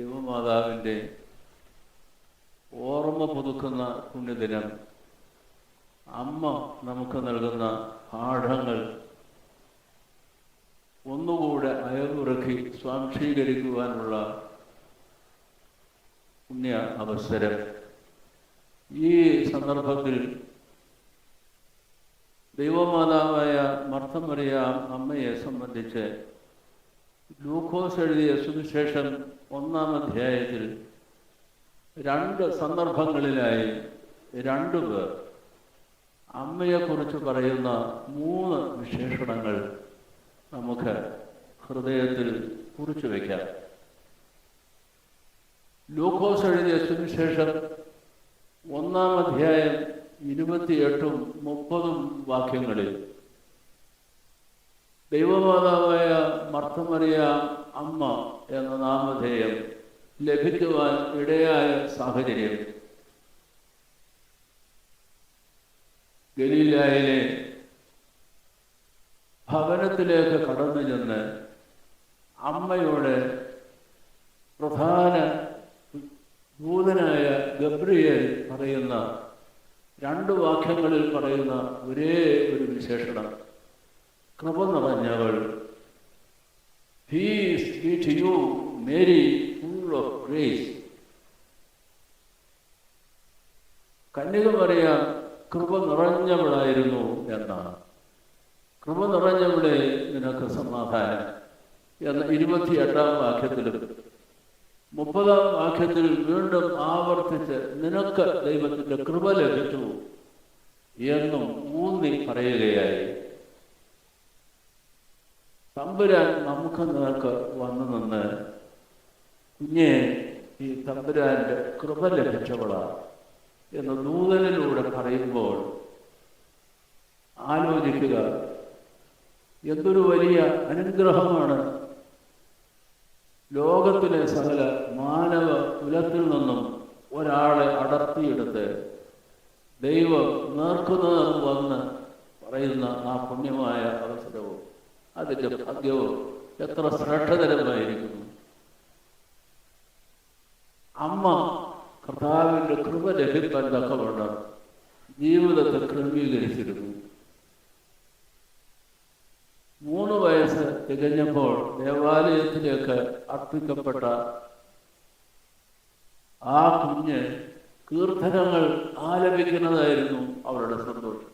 ദൈവമാതാവിൻ്റെ ഓർമ്മ പുതുക്കുന്ന പുണ്യദിനം, അമ്മ നമുക്ക് നൽകുന്ന പാഠങ്ങൾ ഒന്നുകൂടെ അയവുറക്കി സ്വാംശീകരിക്കുവാനുള്ള പുണ്യ അവസരം. ഈ സന്ദർഭത്തിൽ ദൈവമാതാവായ മർത്തമറിയ അമ്മയെ സംബന്ധിച്ച് ലൂക്കോസ് എഴുതിയ സുവിശേഷം 1-ാം അധ്യായത്തിൽ 2 സന്ദർഭങ്ങളിലായി 2 പേർ അമ്മയെക്കുറിച്ച് പറയുന്ന 3 വിശേഷണങ്ങൾ നമുക്ക് ഹൃദയത്തിൽ കുറിച്ചു വയ്ക്കാം. ലൂക്കോസ് എഴുതിയ സുവിശേഷം 1-ാം അധ്യായം 28-ഉം 30-ഉം വാക്യങ്ങളിൽ ദൈവമാതാവായ മർത്തമറിയ അമ്മ എന്ന നാമധേയം ലഭിക്കുവാൻ ഇടയായ സാഹചര്യം ഗലീലായിലെ ഭവനത്തിലേക്ക് കടന്നു ചെന്ന് അമ്മയോട് പ്രധാന ദൂതനായ ഗബ്രിയേൽ പറയുന്ന 2 വാക്യങ്ങളിൽ പറയുന്ന ഒരേ ഒരു വിശേഷണം, കൃപ നിറഞ്ഞവൾ, peace be to you Mary full of grace. കന്യക മറിയം കൃപ നിറഞ്ഞവളായിരുന്നു എന്നാണ്. കൃപ നിറഞ്ഞവളെ നിനക്ക് സമാധാനം എന്ന 28-ാം വാക്യത്തിലും 30-ാം വാക്യത്തിൽ വീണ്ടും ആവർത്തിച്ച് നിനക്ക് ദൈവത്തിൻ്റെ കൃപ ലഭിച്ചു എന്നും ഊന്നി പറയുകയായി. തമ്പുരാൻ നമുക്ക് നിനക്ക് വന്നു നിന്ന്, കുഞ്ഞെ ഈ തമ്പുരാൻ്റെ കൃപ ലഭിച്ചവളാണ് എന്ന് ദൂതനിലൂടെ പറയുമ്പോൾ ആലോചിക്കുക, എന്തൊരു വലിയ അനുഗ്രഹമാണ് ലോകത്തിലെ സകല മാനവ കുലത്തിൽ നിന്നും ഒരാളെ അടർത്തിയെടുത്ത് ദൈവം നേർക്കുനേർ വന്ന് പറയുന്ന ആ പുണ്യമായ അവസരവും അതിൻ്റെ ഭാഗ്യവും എത്ര ശ്രേഷ്ഠതരമായിരിക്കുന്നു. അമ്മ കർത്താവിൻ്റെ കൃപ ലഭിക്കാൻ തക്കവണ്ണം ജീവിതത്തെ ക്രമീകരിച്ചിരുന്നു. 3 വയസ്സ് തികഞ്ഞപ്പോൾ ദേവാലയത്തിലേക്ക് അർപ്പിക്കപ്പെട്ട ആ കുഞ്ഞ് കീർത്തനങ്ങൾ ആലപിക്കുന്നതായിരുന്നു അവരുടെ സന്തോഷം.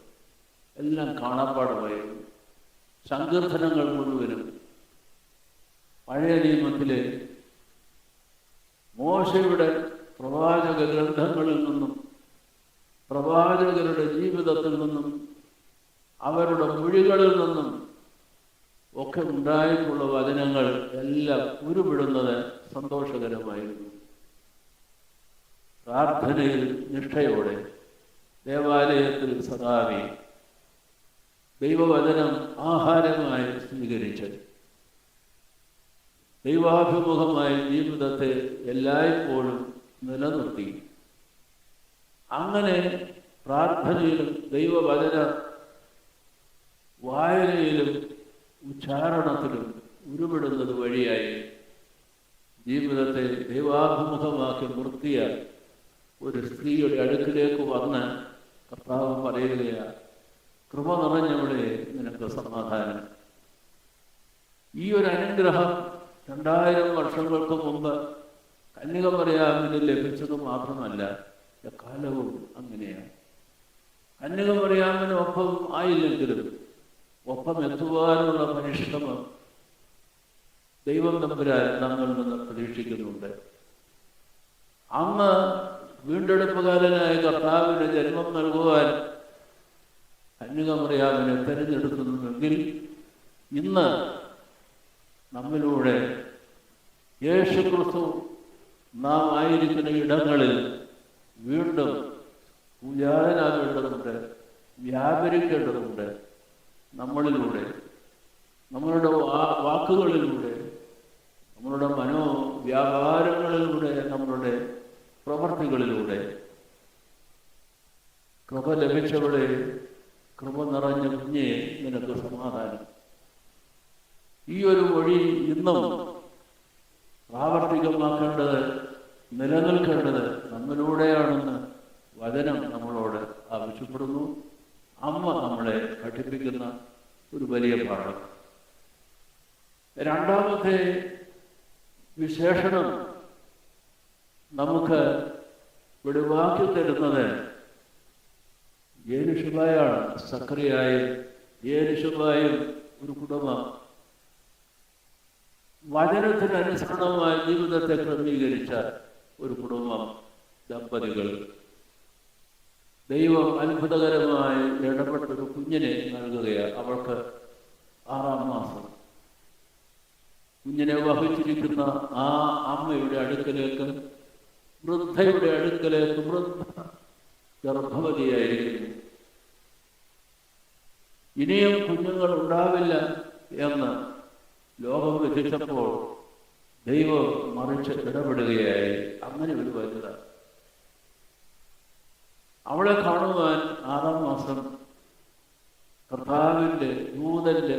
എല്ലാം കാണാപ്പാടമായിരുന്നു. സങ്കീർത്തനങ്ങൾ മുഴുവനും പഴയ നിയമത്തിലെ മോശയുടെ പ്രവാചക ഗ്രന്ഥങ്ങളിൽ നിന്നും പ്രവാചകരുടെ ജീവിതത്തിൽ നിന്നും അവരുടെ മൊഴികളിൽ നിന്നും ഒക്കെ ഉണ്ടായിട്ടുള്ള വചനങ്ങൾ എല്ലാം ഉരുവിടുന്നത് സന്തോഷകരമായിരുന്നു. പ്രാർത്ഥനയിൽ നിഷ്ഠയോടെ ദേവാലയത്തിൽ സദാവി ദൈവവചനം ആഹാരമായി സ്വീകരിച്ച് ദൈവാഭിമുഖമായ ജീവിതത്തെ എല്ലായ്പ്പോഴും നിലനിർത്തി അങ്ങനെ പ്രാർത്ഥനയിലും ദൈവവചന വായനയിലും ഉച്ചാരണത്തിലും ഉരുവിടുന്നത് വഴിയായി ജീവിതത്തെ ദൈവാഭിമുഖമാക്കി നിർത്തിയ ഒരു സ്ത്രീയുടെ അടുക്കിലേക്ക് വന്ന് കർത്താവ് പറയുകയാണ്, കൃപ നിറഞ്ഞവളെ നിനക്ക് സമാധാനം. ഈ ഒരു അനുഗ്രഹം 2000 വർഷങ്ങൾക്ക് മുമ്പ് കന്യക മറിയാമിന് ലഭിച്ചത് മാത്രമല്ല, എക്കാലവും അങ്ങനെയാണ്. കന്യക മറിയാമിനൊപ്പം ആയില്ലെങ്കിലും ഒപ്പം എത്തുവാനുള്ള പരിശ്രമം ദൈവം തമ്പുരാൻ നമ്മളിൽ നിന്ന് പ്രതീക്ഷിക്കുന്നുണ്ട്. അന്ന് വീണ്ടെടുപ്പുകാരനായ കർത്താവിന് ജന്മം നൽകുവാൻ കന്യക മറിയാമിനെ തിരഞ്ഞെടുക്കുന്നുവെങ്കിൽ ഇന്ന് നമ്മിലൂടെ യേശുക്രിസ്തു നാം ആയിരിക്കുന്ന ഇടങ്ങളിൽ വീണ്ടും പൂജാരനാകേണ്ടതുണ്ട്, വ്യാപരിക്കേണ്ടതുണ്ട്. നമ്മളിലൂടെ, നമ്മളുടെ വാക്കുകളിലൂടെ, നമ്മളുടെ മനോവ്യാപാരങ്ങളിലൂടെ, നമ്മളുടെ പ്രവർത്തികളിലൂടെ കൃപ ലഭിച്ചവളെ, കൃപ നിറഞ്ഞ കുഞ്ഞെ നിനക്ക് സമാധാനം. ഈ ഒരു വഴി ഇന്നും പ്രാവർത്തികമാക്കേണ്ടത്, നിലനിൽക്കേണ്ടത് നമ്മിലൂടെയാണെന്ന് വചനം നമ്മളോട് ആവശ്യപ്പെടുന്നു. അമ്മ നമ്മളെ പഠിപ്പിക്കുന്ന ഒരു വലിയ പാഠം. രണ്ടാമത്തെ വിശേഷണം നമുക്ക് വെളിവാക്കി തരുന്നത് യേലിശുബായാണ്. സക്കറിയായും യേലിശുബായും ഒരു കുടുംബം വചനത്തിനനുസരണമായ ജീവിതത്തെ ക്രമീകരിച്ച ഒരു കുടുംബം, ദമ്പതികൾ. ദൈവം അത്ഭുതകരമായി ഇടപെട്ടൊരു കുഞ്ഞിനെ നൽകുകയാണ്. അവൾക്ക് 6-ാം മാസം. കുഞ്ഞിനെ വഹിച്ചിരിക്കുന്ന ആ അമ്മയുടെ അടുക്കലേക്ക്, വൃദ്ധയുടെ അടുക്കലേക്ക്, വൃദ്ധ ഗർഭവതിയായിരിക്കുന്നു. ഇനിയും കുഞ്ഞുങ്ങൾ ഉണ്ടാവില്ല എന്ന് ലോകം വിധിച്ചപ്പോൾ ദൈവം മറിച്ച് ഇടപെടുകയായി. അങ്ങനെ ഒരു വനിത അവളെ കാണുവാൻ 6-ാം മാസം കർത്താവിൻ്റെ ദൂതന്റെ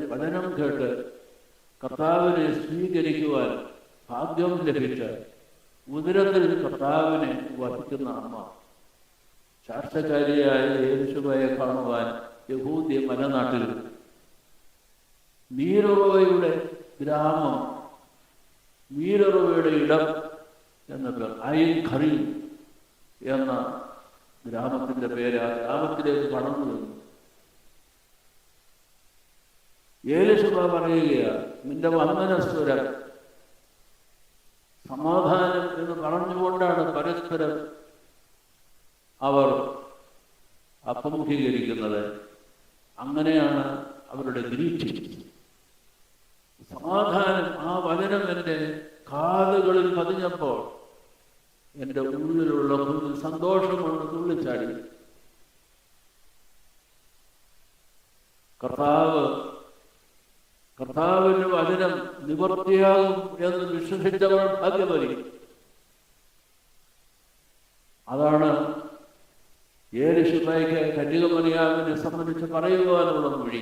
വചനം കേട്ട് കർത്താവിനെ സ്വീകരിക്കുവാൻ ഭാഗ്യം ലഭിച്ച ഉദരത്തിൽ കർത്താവിനെ വഹിക്കുന്ന അമ്മ ശാസ്ത്രകാരിയായ യേശുവയെ കാണുവാൻ യഹൂദ്യ മലനാട്ടിൽ മീരൊറോയുടെ ഗ്രാമം, മീരൊറോയുടെ ഇടം എന്ന പേർ, ഐൻ ഖറീം എന്ന ഗ്രാമത്തിന്റെ പേര് ആ ഗ്രാമത്തിലേക്ക് കടന്നു വന്നു. യേലിശുബ പറയുകയാണ്, നിന്റെ വന്ദനസ്വരം സമാധാനം എന്ന് പറഞ്ഞുകൊണ്ടാണ് പരസ്പരം അവർ അഭിമുഖീകരിക്കുന്നത്. അങ്ങനെയാണ് അവരുടെ ഗ്രീറ്റിംഗ്. സമാധാനം, ആ വചനം എൻ്റെ കാതുകളിൽ പതിഞ്ഞപ്പോൾ എൻ്റെ ഉള്ളിലുള്ള സന്തോഷം കൊണ്ട് തുള്ളിച്ചാടി. കർത്താവിൻ്റെ വചനം നിവർത്തിയാകും എന്ന് വിശ്വസിച്ചവർ ഭാഗ്യവതി. അതാണ് യേലിശുബയ്ക്ക് കന്യകമറിയാമിനെ സംബന്ധിച്ച് പറയുവാനുള്ള മൊഴി,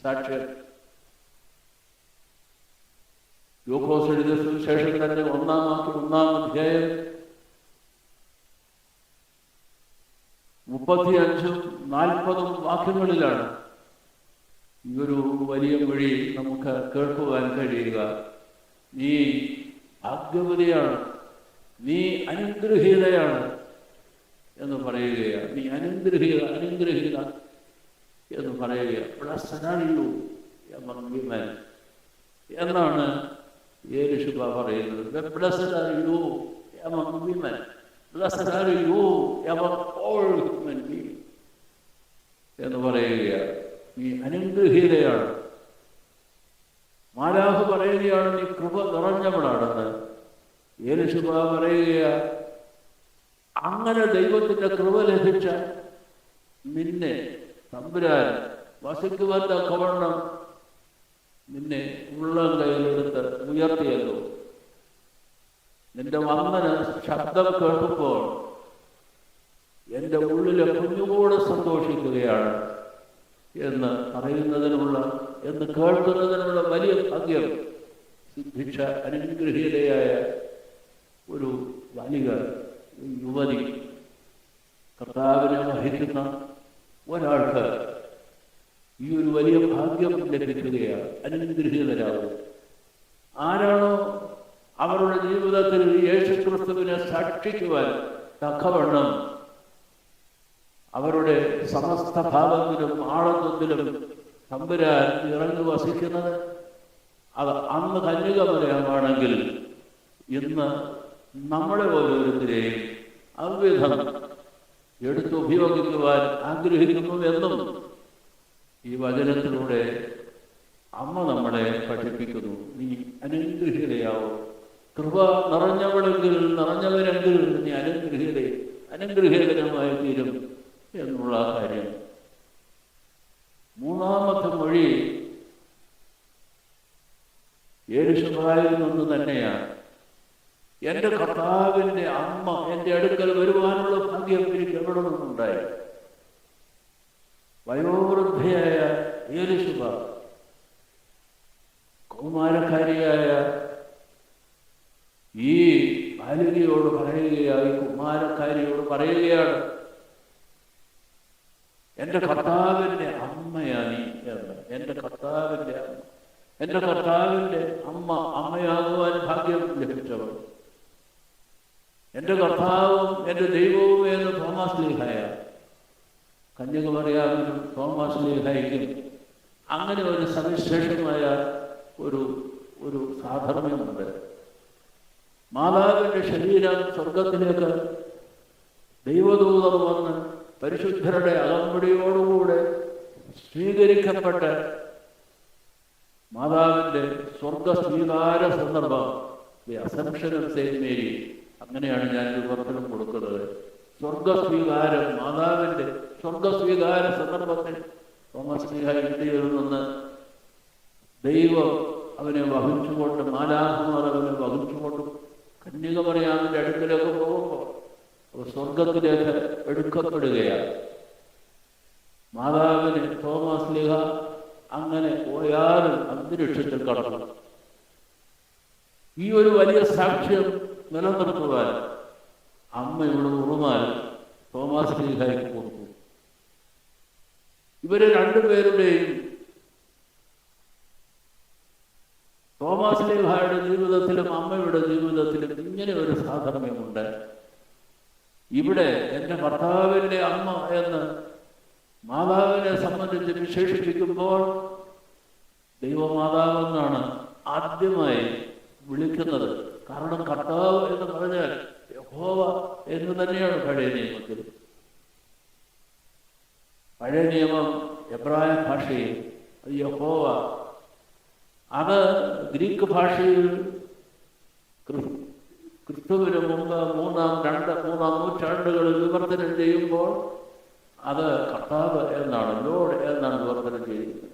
സാക്ഷ്യം. ലൂക്കോസ് എഴുതിയ സുവിശേഷത്തിന്റെ 1-ാം അധ്യായം 35-40 വാക്യങ്ങളിലാണ് ഈ ഒരു വലിയ മൊഴി നമുക്ക് കേൾക്കുവാൻ കഴിയുക. നീ ഭാഗ്യവതിയാണ്, നീ അനുഗ്രഹീതയാണ് എന്ന് പറയുകയാണ്. നീ അനുഗ്രഹീത എന്ന് പറയുക. Blessed are you among women എന്നാണ് യേലിശുബ പറയുന്നത്. Blessed are you among women. Blessed are you among all human beings എന്ന് പറയുകയാണ്. നീ അനുഗ്രഹീതയാണ്. മാലാഖ് പറയുകയാണ് നീ കൃപ നിറഞ്ഞവളാണെന്ന്. യേലിശുബ പറയുകയാണ്, അങ്ങനെ ദൈവത്തിന്റെ കൃപ ലഭിച്ച നിന്നെ തമ്പുരാൻ വസിക്കുവാൻ തക്കവണ്ണം നിന്നെ ഉള്ളം കയ്യിലെടുത്ത് ഉയർത്തിയല്ലോ. നിന്റെ വന്ദന ശബ്ദം കേൾക്കുമ്പോൾ എൻ്റെ ഉള്ളിലെ കുഞ്ഞുകൂടെ സന്തോഷിക്കുകയാണ് എന്ന് എന്ന് കേൾക്കുന്നതിനുള്ള വലിയ ഭാഗ്യം സിദ്ധിച്ച അനുഗ്രഹീതയായ ഒരു ബാലിക, യുവതി, കർത്താവിനെ വഹിക്കുന്ന ഒരാൾക്ക് ഈ ഒരു വലിയ ഭാഗ്യം ലഭിക്കുകയാണ്. അനുഗ്രഹീതരാകും. ആരാണോ അവരുടെ ജീവിതത്തിൽ യേശുക്രിസ്തുവിനെ സാക്ഷിക്കുവാൻ തക്കവണ്ണം അവരുടെ സമസ്ത ഭാവത്തിലും ആളത്വത്തിലും തമ്പുരാൻ ഇറങ്ങി വസിക്കുന്നത്, അത് അന്ന് കന്യകമറിയാമാണെങ്കിൽ ഇന്ന് നമ്മളെ ഓരോരുത്തരെയും അവിധം എടുത്തുപയോഗിക്കുവാൻ ആഗ്രഹിക്കുന്നു എന്നും ഈ വചനത്തിലൂടെ അമ്മ നമ്മളെ പഠിപ്പിക്കുന്നു. നീ അനുഗ്രഹീതയാവും. കൃപ നിറഞ്ഞവരെങ്കിൽ നീ അനുഗ്രഹീതമായി തീരും എന്നുള്ള കാര്യം. മൂന്നാമത്തെ മൊഴി യേലിശുബയിൽ നിന്ന് തന്നെയാണ്. എൻ്റെ കർത്താവിൻ്റെ അമ്മ എൻ്റെ അടുക്കൽ വരുവാനുള്ള ഭാഗ്യം എനിക്ക് എവിടെ നിന്നുണ്ടായി. വയോവൃദ്ധയായ യേലിശുബ, കൗമാരക്കാരിയായ ഈ ബാലികയോട് പറയുകയായി, കുമാരക്കാരിയോട് പറയുകയാണ്, എൻ്റെ കർത്താവിൻ്റെ അമ്മയാ നീ എന്ന്. എൻ്റെ കർത്താവിൻ്റെ അമ്മ, എൻ്റെ കർത്താവിൻ്റെ അമ്മയാകുവാൻ ഭാഗ്യം ലഭിച്ചവർ, എൻ്റെ കർത്താവും എൻ്റെ ദൈവവും എന്ന് തോമാസ് ലീഹായ, കന്യകമറിയാമിനും തോമാസ് ലീഹായ്ക്കും അങ്ങനെ ഒരു സവിശേഷമായ ഒരു സാധർമ്യമുണ്ട്. മാതാവിൻ്റെ ശരീരം സ്വർഗത്തിലേക്ക് ദൈവദൂതർ വന്ന് പരിശുദ്ധരുടെ അകമ്പടിയോടുകൂടെ സ്വീകരിക്കപ്പെട്ട് മാതാവിൻ്റെ സ്വർഗ സ്വീകാര സന്ദർഭം, the assumption of Saint Mary, അങ്ങനെയാണ് ഞാൻ വിവർത്തനം കൊടുക്കുന്നത്. സ്വർഗസ്വീകാരം, മാതാവിൻ്റെ സ്വർഗസ്വീകാര സന്ദർഭത്തിൽ തോമസ് ലീഹ ഇന്ത്യയിൽ നിന്ന് ദൈവം അവനെ വഹിച്ചുകൊണ്ട്, മാലാഖമാർ അവനെ വഹിച്ചുകൊണ്ട് കന്യകമറിയാമിൻ്റെ അടുക്കലേക്ക് പോകുമ്പോൾ സ്വർഗത്തിലേക്ക് എടുക്കപ്പെടുകയാണ്. മാതാവിന് തോമസ് ലീഹ അങ്ങനെ പോയാലും അന്തരീക്ഷത്തിൽ കടന്നു. ഈ ഒരു വലിയ സാക്ഷ്യം നിലനിർത്തുവാൻ അമ്മയുടെ ഉറുമാൽ തോമസ് ലീഹായ്ക്ക് കൊടുത്തു. ഇവര് രണ്ടുപേരുടെയും, തോമസ് ലീഹായുടെ ജീവിതത്തിലും അമ്മയുടെ ജീവിതത്തിലും ഇങ്ങനെ ഒരു സാധർമ്യമുണ്ട്. ഇവിടെ എൻ്റെ ഭർത്താവിൻ്റെ അമ്മ എന്ന് മാതാവിനെ സംബന്ധിച്ച് വിശേഷിപ്പിക്കുമ്പോൾ ദൈവമാതാവെന്നാണ് ആദ്യമായി വിളിക്കുന്നത്. കാരണം കർത്താവ് എന്ന് പറഞ്ഞാൽ യഹോവ എന്ന് തന്നെയാണ് പഴയ നിയമത്തിൽ. പഴയ നിയമം എബ്രായ ഭാഷയിൽ അത് യഹോവ, അത് ഗ്രീക്ക് ഭാഷയിൽ ക്രിസ്തുവിന് മുമ്പ് മൂന്നാം നൂറ്റാണ്ടുകളിൽ വിവർത്തനം ചെയ്യുമ്പോൾ അത് കർത്താവ് എന്നാണ്, ലോഡ് എന്നാണ് വിവർത്തനം ചെയ്യുന്നത്.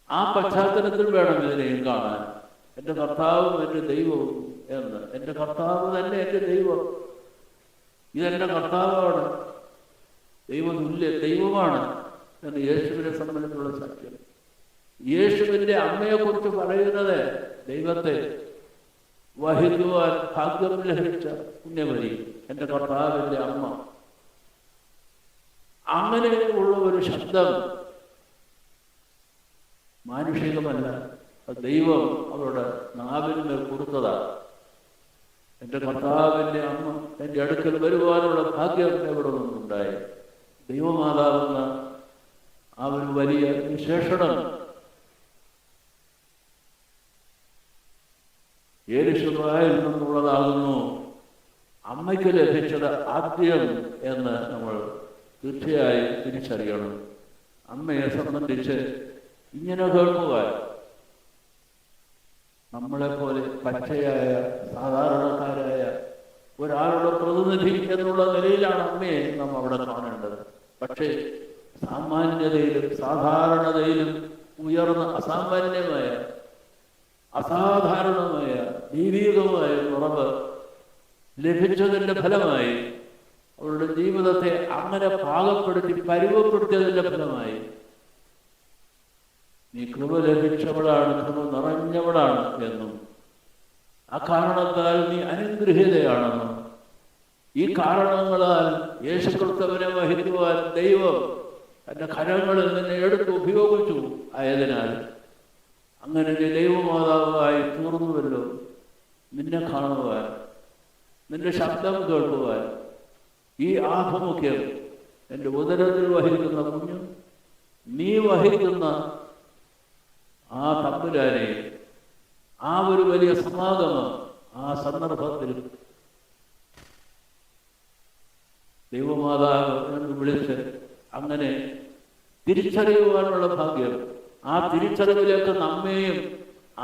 ആ പശ്ചാത്തലത്തിൽ വേണം ഇതിനെയും കാണാൻ. എൻ്റെ കർത്താവും എൻ്റെ ദൈവവും എന്ന്. എൻ്റെ കർത്താവ് തന്നെ എൻ്റെ ദൈവം, ഇതെൻ്റെ കർത്താവാണ്, ദൈവമാണ് എന്ന് യേശുവിനെ സംബന്ധിച്ചുള്ള സത്യം. യേശുവിൻ്റെ അമ്മയെക്കുറിച്ച് പറയുന്നത് ദൈവത്തെ വഹിക്കുവാൻ ഭാഗ്യം ലഭിച്ച പുണ്യമതി, എൻ്റെ കർത്താവിൻ്റെ അമ്മ. അങ്ങനെയുള്ള ഒരു ശബ്ദം മാനുഷികമല്ല, ദൈവം അവരുടെ നാവിന്മേൽ കൊടുത്തതാണ്. എൻ്റെ കർത്താവിൻ്റെ അമ്മ എൻ്റെ അടുക്കൽ വരുവാനുള്ള ഭാഗ്യം എവിടെ നിന്നുണ്ടായി. ദൈവമാതാവെന്ന ആ ഒരു വലിയ വിശേഷണം യേശുവായിൽ നിന്നുള്ളതാകുന്നു അമ്മയ്ക്ക് ലഭിച്ചത് ആദ്യം എന്ന് നമ്മൾ തീർച്ചയായും തിരിച്ചറിയണം. അമ്മയെ സംബന്ധിച്ച് ഇങ്ങനെ കേൾക്കുവാൻ നമ്മളെപ്പോലെ പച്ചയായ സാധാരണക്കാരായ ഒരാളുടെ പ്രതിനിധി എന്നുള്ള നിലയിലാണ് അമ്മയെ നാം അവിടെ കാണേണ്ടത്. പക്ഷേ സാമാന്യതയിലും സാധാരണതയിലും ഉയർന്ന അസാമാന്യമായ അസാധാരണമായ ദൈവീകമായ കുറവ് ലഭിച്ചതിൻ്റെ ഫലമായി, അവളുടെ ജീവിതത്തെ അങ്ങനെ പാകപ്പെടുത്തി പരുവപ്പെടുത്തിയതിൻ്റെ ഫലമായി, നീ കൃപ ലഭിച്ചവളാണ്, കൃപ നിറഞ്ഞവളാണ് എന്നും, ആ കാരണത്താൽ നീ അനുഗ്രഹീതയാണെന്നും, ഈ കാരണങ്ങളാൽ യേശുക്രിസ്തുവിനെ വഹിക്കുവാൻ ദൈവം തൻ്റെ കരങ്ങളിൽ നിന്നെ എടുത്ത് ഉപയോഗിച്ചു ആയതിനാൽ അങ്ങനെ ദൈവമാതാവായി തീർന്നുവല്ലോ. നിന്നെ കാണുവാൻ, നിന്റെ ശബ്ദം കേൾക്കുവാൻ, ഈ ആഭിമുഖ്യം എൻ്റെ ഉദരത്തിൽ വഹിക്കുന്ന കുഞ്ഞും നീ വഹിക്കുന്ന ആ തമ്പുരാനെ, ആ ഒരു വലിയ സമാഗമം ആ സന്ദർഭത്തിൽ ദൈവമാതാവ് എന്ന് വിളിച്ച് അങ്ങനെ തിരിച്ചറിയുവാനുള്ള ഭാഗ്യം, ആ തിരിച്ചറിവിലേക്ക് നമ്മെയും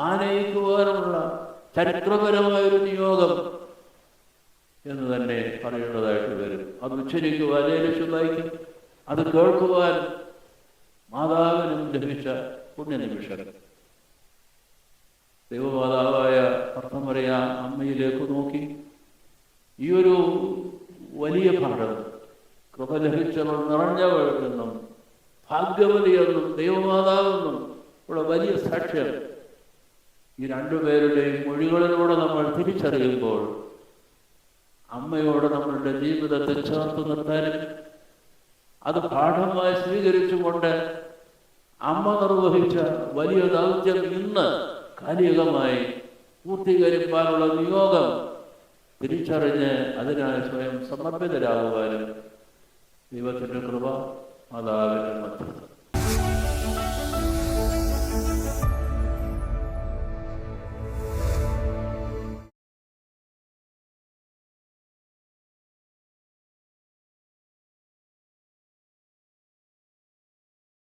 ആനയിക്കുവാനുള്ള ചരിത്രപരമായൊരു നിയോഗം എന്ന് തന്നെ പറയേണ്ടതായിട്ട് വരും. അത് ഉച്ചരിക്കുവാൻ യേശുവായിക്കും, അത് കേൾക്കുവാൻ മാതാവിനും ലഭിച്ച പുണ്യനിമിഷം. ദൈവമാതാവായ ഭർത്തമറിയ അമ്മയിലേക്ക് നോക്കി ഈ ഒരു വലിയ പാഠം, കൃപ ലഭിച്ചവൾ നിറഞ്ഞവൾ എന്നും ഭാഗ്യവതി എന്നും ദൈവമാതാവെന്നും ഉള്ള വലിയ സാക്ഷ്യം ഈ രണ്ടുപേരുടെയും മൊഴികളിലൂടെ നമ്മൾ തിരിച്ചറിയുമ്പോൾ അമ്മയോട് നമ്മളുടെ ജീവിതത്തെ ചേർത്ത് നിർത്താനും അത് പാഠമായി സ്വീകരിച്ചുകൊണ്ട് അമ്മ നിർവഹിച്ച വലിയ ദൗത്യം ഇന്ന് കാലികമായി പൂർത്തീകരിക്കാനുള്ള നിയോഗം തിരിച്ചറിഞ്ഞ് അതിനായി സ്വയം സമർപ്പിതരാകുവാനും ദൈവത്തിൻ്റെ കൃപ മാതാവിൻ്റെ മധ്യസ്ഥം.